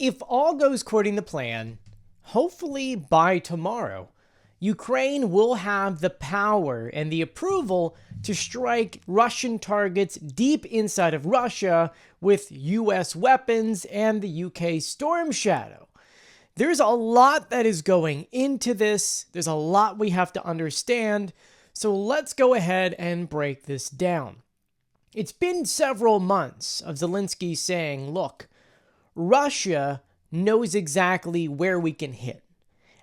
If all goes according to plan, hopefully by tomorrow, Ukraine will have the power and the approval to strike Russian targets deep inside of Russia with US weapons and the UK Storm Shadow. There's a lot that is going into this. There's a lot we have to understand. So let's go ahead and break this down. It's been several months of Zelinskys saying, look, Russia knows exactly where we can hit.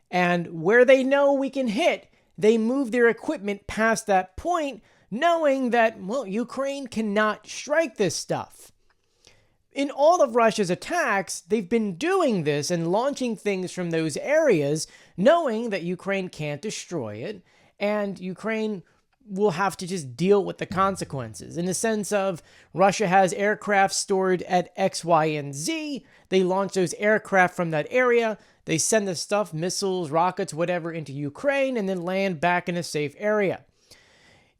And where they know we can hit, they move their equipment past that point, knowing that, well, Ukraine cannot strike this stuff. In all of Russia's attacks, they've been doing this and launching things from those areas, knowing that Ukraine can't destroy it, and Ukraine will have to just deal with the consequences. In the sense of Russia has aircraft stored at X, Y, and Z. They launch those aircraft from that area. They send the stuff, missiles, rockets, whatever, into Ukraine and then land back in a safe area.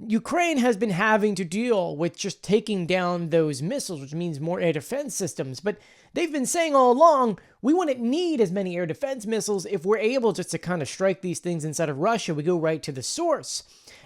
Ukraine has been having to deal with just taking down those missiles, which means more air defense systems. But they've been saying all along, we wouldn't need as many air defense missiles if we're able just to kind of strike these things inside of Russia. We go right to the source.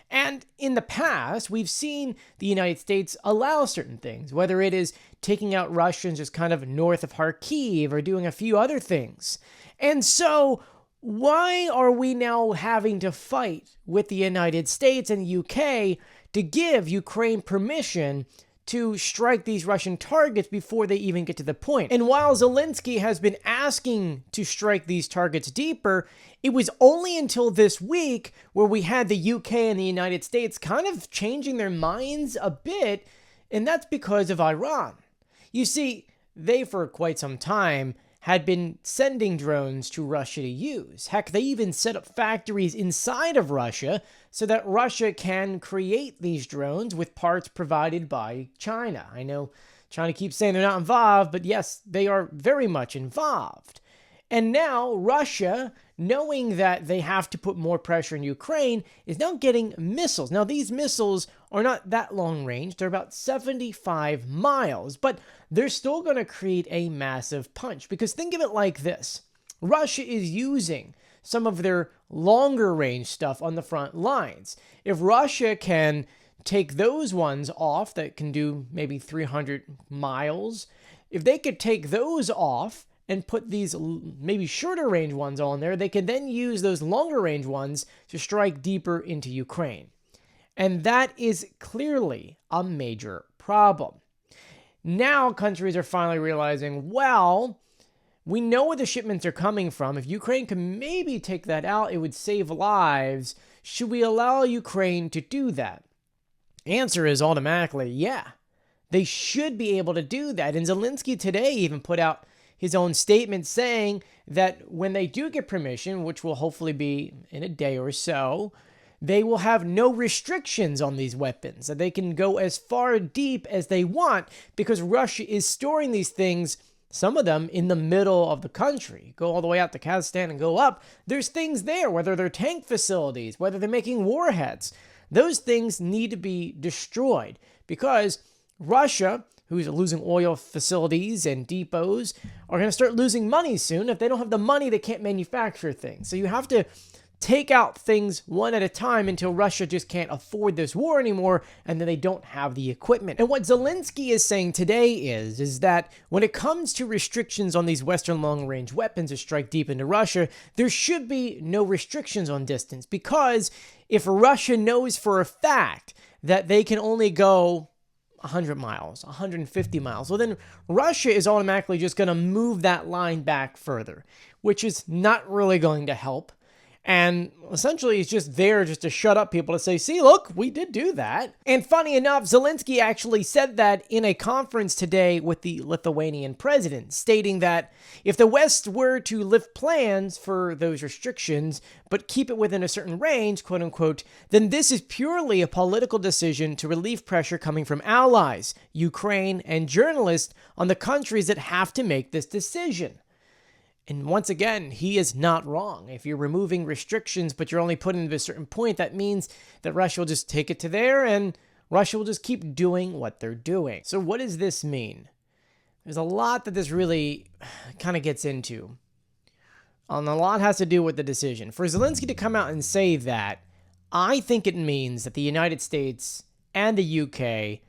And in the past, we've seen the United States allow certain things, whether it is taking out Russians just kind of north of Kyiv or doing a few other things. And so why are we now having to fight with the United States and the UK to give Ukraine permission to strike these Russian targets before they even get to the point? And while Zelenskiy has been asking to strike these targets deeper, it was only until this week where we had the UK and the United States kind of changing their minds a bit, and that's because of Iran. You see, they for quite some time had been sending drones to Russia to use. Heck, they even set up factories inside of Russia so that Russia can create these drones with parts provided by China. I know China keeps saying they're not involved, but yes, they are very much involved. And now Russia, knowing that they have to put more pressure on Ukraine, is now getting missiles. Now, these missiles are not that long range. They're about 75 miles, but they're still going to create a massive punch. Because think of it like this. Russia is using some of their longer range stuff on the front lines. If Russia can take those ones off that can do maybe 300 miles, if they could take those off and put these maybe shorter range ones on there, they can then use those longer range ones to strike deeper into Ukraine. And that is clearly a major problem. Now countries are finally realizing, well, we know where the shipments are coming from. If Ukraine can maybe take that out, it would save lives. Should we allow Ukraine to do that? Answer is automatically, yeah. They should be able to do that. And Zelinskys today even put out his own statement saying that when they do get permission, which will hopefully be in a day or so, they will have no restrictions on these weapons, that they can go as far deep as they want because Russia is storing these things, some of them in the middle of the country. Go all the way out to Kazakhstan and go up. There's things there, whether they're tank facilities, whether they're making warheads. Those things need to be destroyed because Russia, who's losing oil facilities and depots, are going to start losing money soon. If they don't have the money, they can't manufacture things. So you have to take out things one at a time until Russia just can't afford this war anymore, and then they don't have the equipment. And what Zelenskiy is saying today is that when it comes to restrictions on these Western long-range weapons to strike deep into Russia, there should be no restrictions on distance, because if Russia knows for a fact that they can only go 100 miles, 150 miles, well then Russia is automatically just going to move that line back further, which is not really going to help. And essentially, he's just there just to shut up people to say, see, look, we did do that. And funny enough, Zelenskiy actually said that in a conference today with the Lithuanian president, stating that if the West were to lift plans for those restrictions, but keep it within a certain range, quote unquote, then this is purely a political decision to relieve pressure coming from allies, Ukraine, and journalists on the countries that have to make this decision. And once again, he is not wrong. If you're removing restrictions, but you're only putting it to a certain point, that means that Russia will just take it to there and Russia will just keep doing what they're doing. So what does this mean? there's a lot that this really kind of gets into. And a lot has to do with the decision. For Zelensky to come out and say that, I think it means that the United States and the UK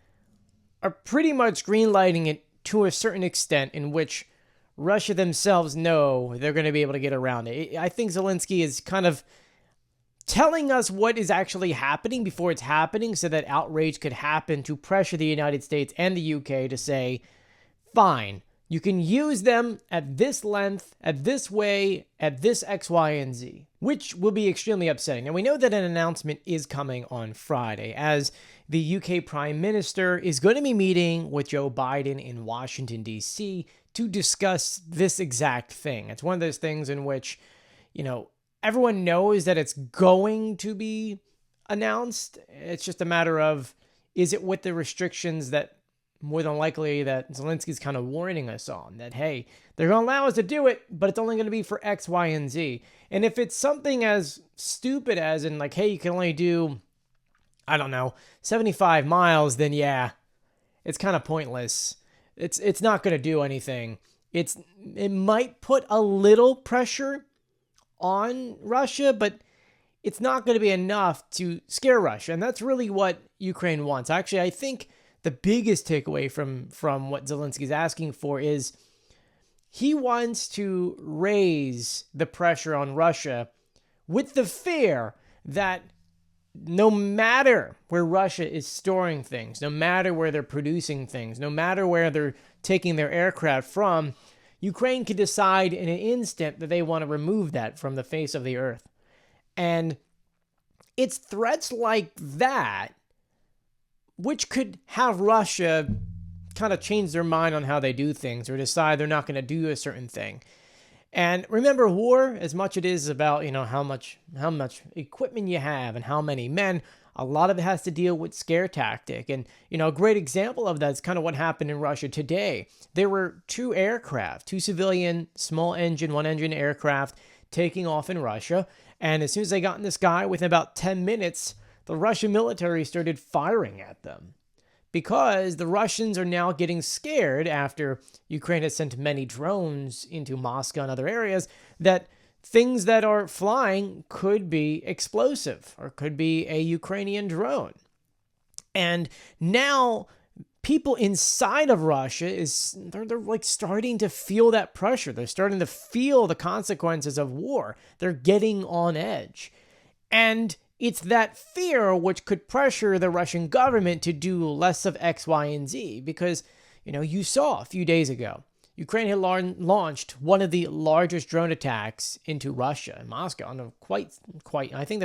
are pretty much greenlighting it to a certain extent, in which Russia themselves know they're going to be able to get around it. I think Zelensky is kind of telling us what is actually happening before it's happening, so that outrage could happen to pressure the United States and the UK to say, fine, you can use them at this length, at this way, at this X, Y, and Z, which will be extremely upsetting. Now, we know that an announcement is coming on Friday, as the UK Prime Minister is going to be meeting with Joe Biden in Washington, D.C. to discuss this exact thing. It's one of those things in which, everyone knows that it's going to be announced. It's just a matter of, is it with the restrictions that more than likely that Zelenskyy's kind of warning us on, that, hey, they're going to allow us to do it, but it's only going to be for X, Y, and Z. And if it's something as stupid as in hey, you can only do, 75 miles, then yeah, it's kind of pointless. It's not going to do anything. It might put a little pressure on Russia, but it's not going to be enough to scare Russia. And that's really what Ukraine wants. Actually, I think the biggest takeaway from what Zelensky is asking for is he wants to raise the pressure on Russia with the fear that no matter where Russia is storing things, no matter where they're producing things, no matter where they're taking their aircraft from, Ukraine could decide in an instant that they want to remove that from the face of the earth. And it's threats like that which could have Russia kind of change their mind on how they do things, or decide they're not going to do a certain thing. And remember, war, as much it is about, how much equipment you have and how many men, a lot of it has to deal with scare tactic. And, a great example of that is kind of what happened in Russia today. There were two civilian, small engine, one engine aircraft taking off in Russia. And as soon as they got in the sky, within about 10 minutes, the Russian military started firing at them, because the Russians are now getting scared after Ukraine has sent many drones into Moscow and other areas, that things that are flying could be explosive or could be a Ukrainian drone. And now people inside of Russia they're starting to feel that pressure. They're starting to feel the consequences of war. They're getting on edge. And it's that fear which could pressure the Russian government to do less of X, Y, and Z, because, you saw a few days ago, Ukraine had launched one of the largest drone attacks into Russia and Moscow. I think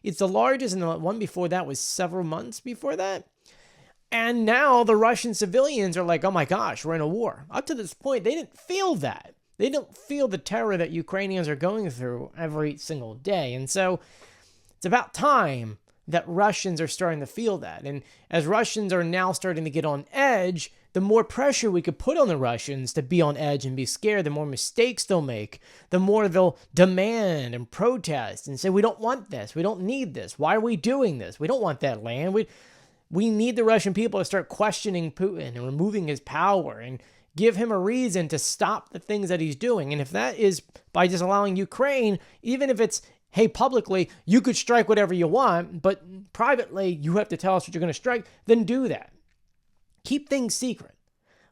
it's the largest, and the one before that was several months before that. And now the Russian civilians are like, oh my gosh, we're in a war. Up to this point, they didn't feel that. They don't feel the terror that Ukrainians are going through every single day. And so it's about time that Russians are starting to feel that. And as Russians are now starting to get on edge, the more pressure we could put on the Russians to be on edge and be scared, the more mistakes they'll make, the more they'll demand and protest and say, we don't want this. We don't need this. Why are we doing this? We don't want that land. We need the Russian people to start questioning Putin and removing his power and give him a reason to stop the things that he's doing. And if that is by just allowing Ukraine, even if it's, hey, publicly, you could strike whatever you want, but privately, you have to tell us what you're going to strike, then do that. Keep things secret.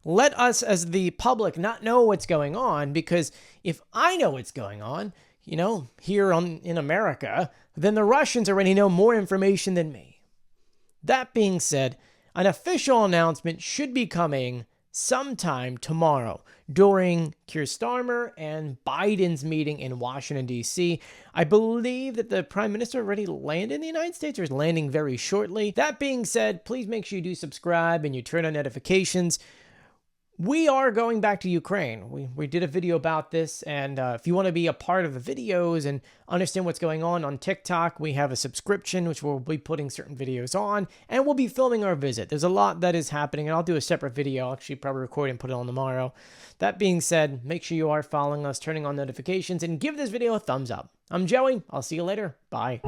Let us, as the public, not know what's going on, because if I know what's going on, here in America, then the Russians already know more information than me. That being said, an official announcement should be coming sometime tomorrow during Keir Starmer and Biden's meeting in Washington, D.C. I believe that the Prime Minister already landed in the United States, or is landing very shortly. That being said, please make sure you do subscribe and you turn on notifications. We are going back to Ukraine. We did a video about this, and if you want to be a part of the videos and understand what's going on TikTok, we have a subscription, which we'll be putting certain videos on, and we'll be filming our visit. There's a lot that is happening, and I'll do a separate video. I'll actually probably record and put it on tomorrow. That being said, make sure you are following us, turning on notifications, and give this video a thumbs up. I'm Joey. I'll see you later. Bye.